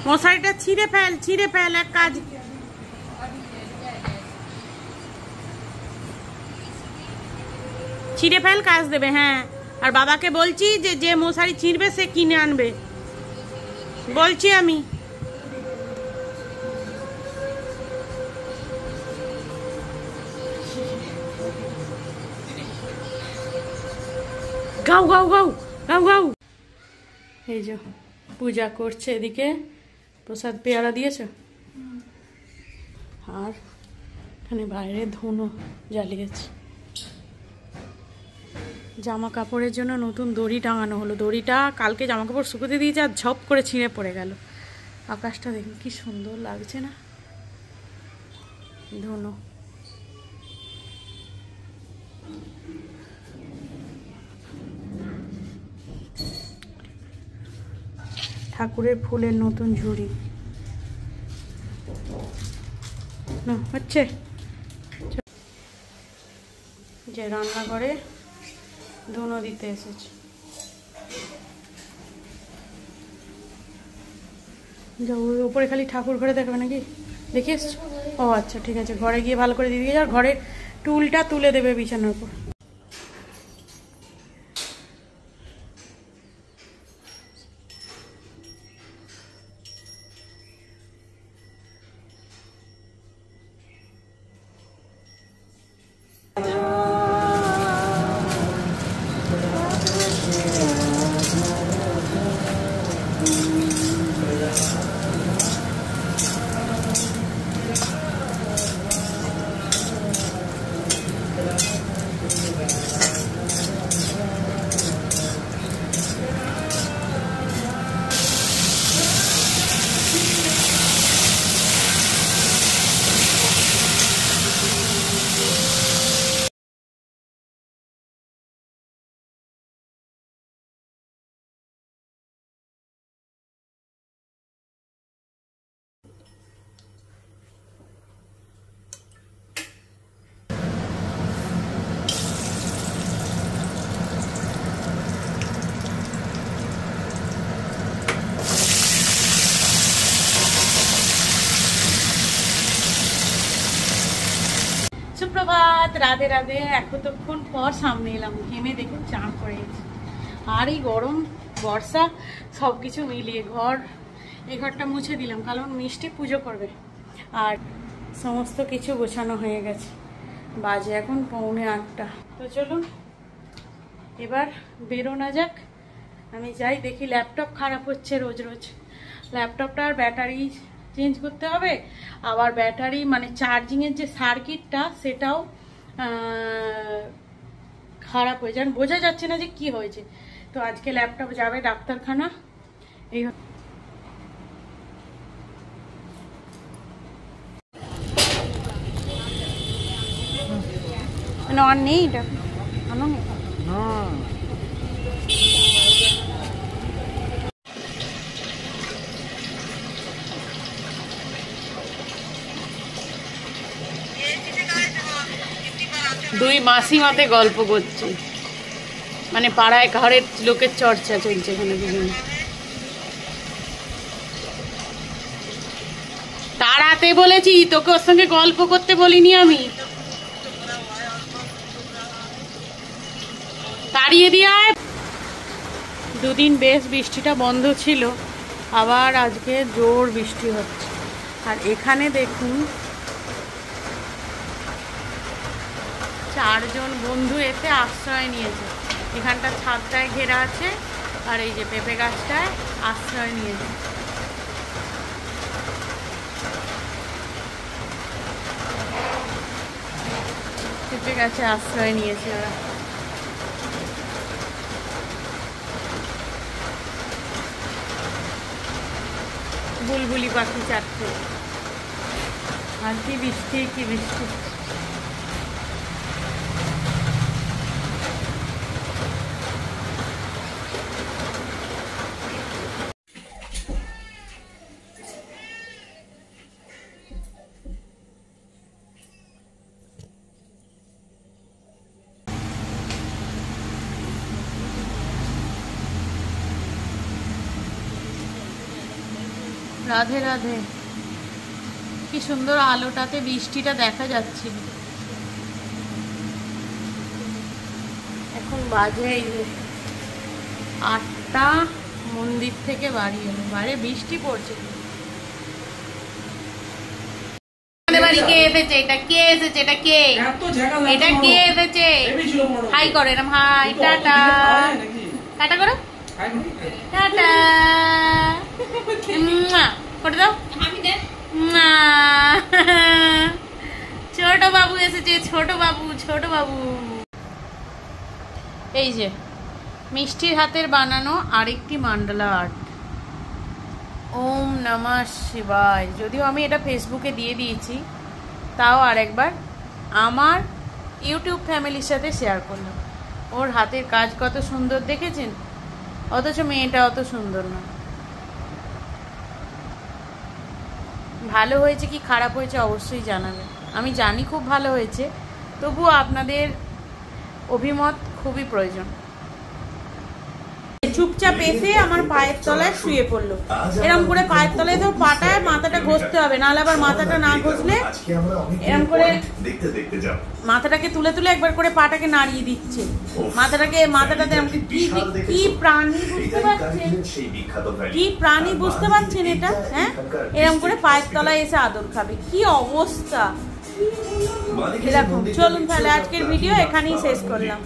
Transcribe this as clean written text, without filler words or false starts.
মশারিটা ছিঁড়ে ফেল এক কাজ ছিঁড়ে ফেল, কাজ দেবে। হ্যাঁ, আর বাবাকে বলছি যে যে মশারি ছিঁড়বে সে কিনে আনবে, বলছি আমি। গাও গাও গাও গাও গাও। এই যে পূজা করছে, এদিকে প্রসাদ পেয়ারা দিয়েছে, আর এখানে বাইরে ধুনো জ্বালিয়েছে। জামা কাপড়ের জন্য নতুন দড়ি টাঙানো হলো। দড়িটা কালকে জামা কাপড় শুকোতে দিয়েছে আর ঝপ করে ছিঁড়ে পড়ে গেল। আকাশটা দেখুন কি সুন্দর লাগছে না, ধুনো। ঠাকুরের ফুলের নতুন ঝুড়ি না হচ্ছে, যে রান্নাঘরে ধুনো দিতে এসেছে। উপরে খালি ঠাকুর ঘরে দেখবে নাকি, দেখে এসছো? ও আচ্ছা ঠিক আছে, ঘরে গিয়ে ভালো করে দিয়ে যাও। ঘরে টুলটা তুলে দেবে বিছানার উপর। সুপ্রভাত, রাধে রাধে। এতক্ষণ পর সামনে এলাম, ঘেমে দেখুন চান পড়ে গেছে। আর এই গরম বর্ষা সবকিছু মিলিয়ে এই ঘরটা মুছে দিলাম, কারণ মিষ্টি পুজো করবে। আর সমস্ত কিছু গোছানো হয়ে গেছে, বাজে এখন 7:45। তো চলুন এবার বেরোনো যাক। আমি যাই, দেখি ল্যাপটপ খারাপ হচ্ছে রোজ রোজ। ল্যাপটপটার ব্যাটারি চেঞ্জ করতে হবে, আবার ব্যাটারি মানে চার্জিংয়ের যে সার্কিটটা সেটাও খারাপ হয়ে যায়, বোঝা যাচ্ছে না যে কি হয়েছে। তো আজকে ল্যাপটপ যাবে ডাক্তারখানা। এই আর নেই এটা, আনো না। 2 মাসিমাতে গল্প করছে, মানে পাড়ায় ঘরের লোকের চর্চা চলছে এখানে বিভিন্ন। তাড়াতে বলেছি তোকে, ওর সঙ্গে গল্প করতে বলিনি আমি। তাড়িয়ে দিয়ে 2 দিন বেশ বৃষ্টিটা বন্ধ ছিল, আবার আজকে জোর বৃষ্টি হচ্ছে। আর এখানে দেখুন 4 জন বন্ধু এসে আশ্রয় নিয়েছে। এখানটা ছাদটায় ঘেরা আছে, আর এই যে পেঁপে গাছটায় আশ্রয় নিয়েছে। পেঁপে গাছে আশ্রয় নিয়েছে ওরা। বুলবুলি পাখি 4টে। আর কি বৃষ্টি, কি বৃষ্টি। রাধে রাধে। কি সুন্দর আলোটাতে বৃষ্টিটা দেখা যাচ্ছিল। এখন বাজে এই যে 8টা, মন্দির থেকে বাড়ি এলো, বাইরে বৃষ্টি পড়ছে। বাড়ি কে এসেছে? এটা কে এসেছে? এটা কে? এটা কে এসেছে? হাই করো, এরম হাই, টাটা টাটা করো, টাটা করে দাও। ছোট বাবু এসেছে, ছোট বাবু, ছোট বাবু। এই যে মিষ্টির হাতের বানানো আরেকটি মান্ডালা আর্ট। ওম নমঃ শিবায়। যদিও আমি এটা ফেসবুকে দিয়ে দিয়েছি, তাও আরেকবার আমার ইউটিউব ফ্যামিলির সাথে শেয়ার করলাম। ওর হাতের কাজ কত সুন্দর দেখেছেন, অথচ মেয়েটা অত সুন্দর না। ভালো হয়েছে কি খারাপ হয়েছে অবশ্যই জানাবেন। আমি জানি খুব ভালো হয়েছে, তবুও আপনাদের অভিমত খুবই প্রয়োজন। চুপচাপ এসে আমার পায়ের তলায় শুয়ে পড়লো। এরকম করে পায়ের তলায় তো পাটায় মাথাটা ঘষতে হবে, নাহলে আবার মাথাটা না ঘষলে এরকম করে মাথাটাকে তুলে তুলে একবার করে পাটাকে নাড়িয়ে দিচ্ছে। মাথাটাতে কি প্রাণী বুঝতে পারছেন? কি প্রাণী বুঝতে পারছেন এটা? হ্যাঁ, এরকম করে পায়ের তলায় এসে আদর খাবে, কি অবস্থা এরকম। চলুন তাহলে আজকের ভিডিও এখানেই শেষ করলাম।